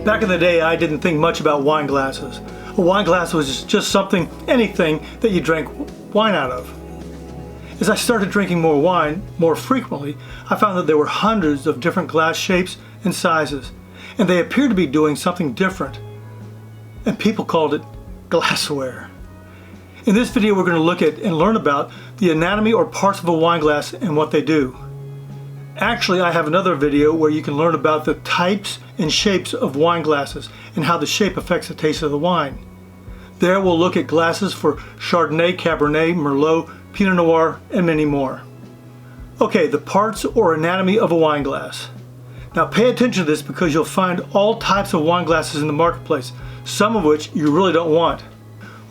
Back in the day, I didn't think much about wine glasses. A wine glass was just something, anything that you drank wine out of. As I started drinking more wine more frequently, I found that there were hundreds of different glass shapes and sizes, and they appeared to be doing something different. And people called it glassware. In this video, we're going to look at and learn about the anatomy or parts of a wine glass and what they do. Actually, I have another video where you can learn about the types and shapes of wine glasses and how the shape affects the taste of the wine. There we'll look at glasses for Chardonnay, Cabernet, Merlot, Pinot Noir, and many more. Okay, the parts or anatomy of a wine glass. Now pay attention to this because you'll find all types of wine glasses in the marketplace, some of which you really don't want.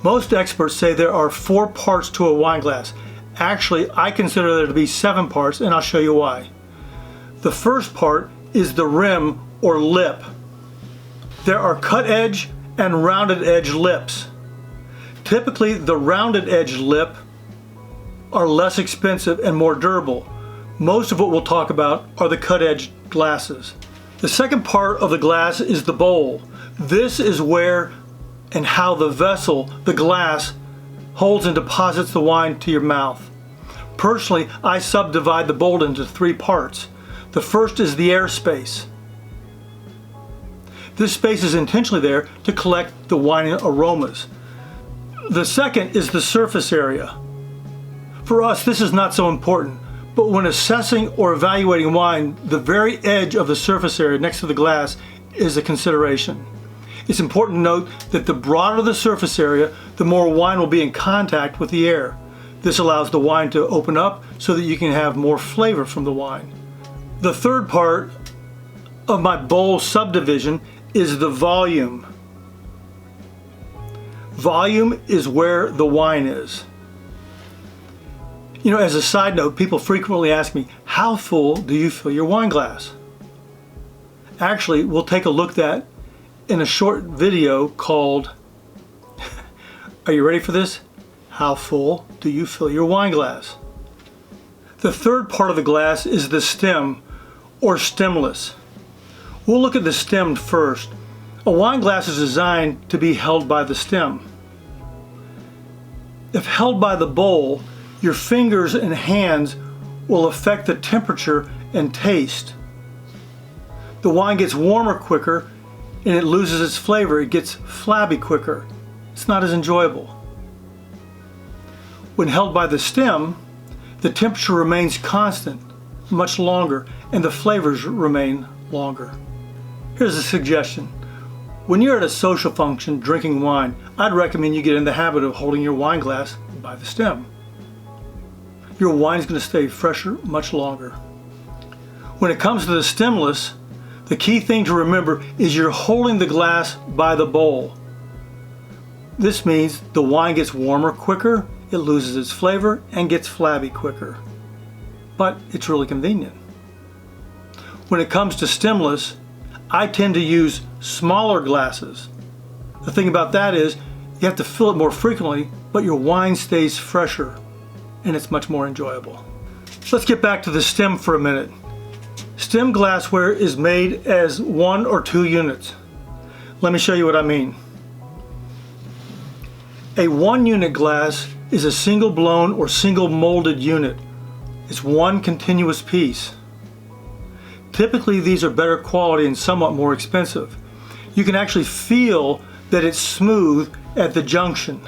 Most experts say there are 4 parts to a wine glass. Actually, I consider there to be 7 parts, and I'll show you why. The first part is the rim or lip. There are cut edge and rounded edge lips. Typically, the rounded edge lip are less expensive and more durable. Most of what we'll talk about are the cut edge glasses. The second part of the glass is the bowl. This is where and how the vessel, the glass, holds and deposits the wine to your mouth. Personally, I subdivide the bowl into 3 parts. The first is the air space. This space is intentionally there to collect the wine aromas. The second is the surface area. For us, this is not so important, but when assessing or evaluating wine, the very edge of the surface area next to the glass is a consideration. It's important to note that the broader the surface area, the more wine will be in contact with the air. This allows the wine to open up so that you can have more flavor from the wine. The third part of my bowl subdivision is the volume. Volume is where the wine is. You know, as a side note, people frequently ask me, how full do you fill your wine glass? Actually, we'll take a look at that in a short video called, are you ready for this? How full do you fill your wine glass? The third part of the glass is the stem or stemless. We'll look at the stem first. A wine glass is designed to be held by the stem. If held by the bowl, your fingers and hands will affect the temperature and taste. The wine gets warmer quicker and it loses its flavor. It gets flabby quicker. It's not as enjoyable. When held by the stem, the temperature remains constant much longer and the flavors remain longer. Here's a suggestion. When you're at a social function drinking wine, I'd recommend you get in the habit of holding your wine glass by the stem. Your wine is going to stay fresher much longer. When it comes to the stemless, the key thing to remember is you're holding the glass by the bowl. This means the wine gets warmer quicker, it loses its flavor, and gets flabby quicker. But it's really convenient. When it comes to stemless, I tend to use smaller glasses. The thing about that is you have to fill it more frequently, but your wine stays fresher and it's much more enjoyable. Let's get back to the stem for a minute. Stem glassware is made as 1 or 2 units. Let me show you what I mean. A 1-unit glass is a single blown or single molded unit. It's one continuous piece. Typically these are better quality and somewhat more expensive. You can actually feel that it's smooth at the junction.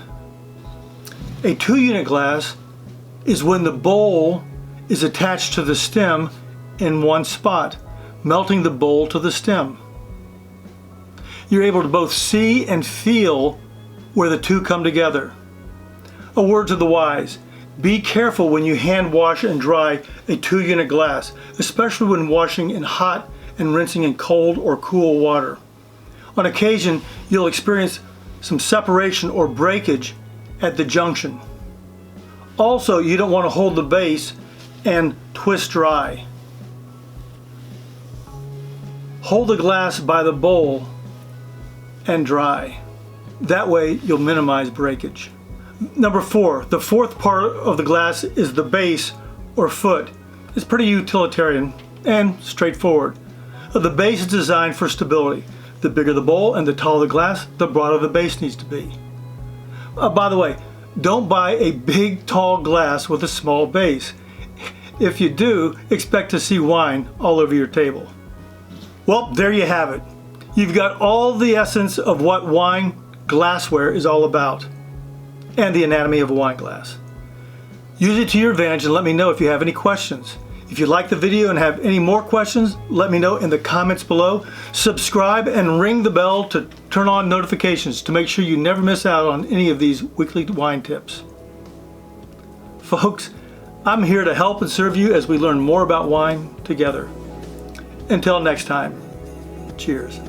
A 2-unit glass is when the bowl is attached to the stem in one spot, melting the bowl to the stem. You're able to both see and feel where the two come together. A word to the wise. Be careful when you hand wash and dry a 2-unit glass, especially when washing in hot and rinsing in cold or cool water. On occasion, you'll experience some separation or breakage at the junction. Also, you don't want to hold the base and twist dry. Hold the glass by the bowl and dry. That way, you'll minimize breakage. Number 4, the fourth part of the glass is the base or foot. It's pretty utilitarian and straightforward. The base is designed for stability. The bigger the bowl and the taller the glass, the broader the base needs to be. By the way, don't buy a big tall glass with a small base. If you do, expect to see wine all over your table. Well, there you have it. You've got all the essence of what wine glassware is all about, and the anatomy of a wine glass. Use it to your advantage and let me know if you have any questions. If you like the video and have any more questions, let me know in the comments below. Subscribe and ring the bell to turn on notifications to make sure you never miss out on any of these weekly wine tips. Folks, I'm here to help and serve you as we learn more about wine together. Until next time, cheers.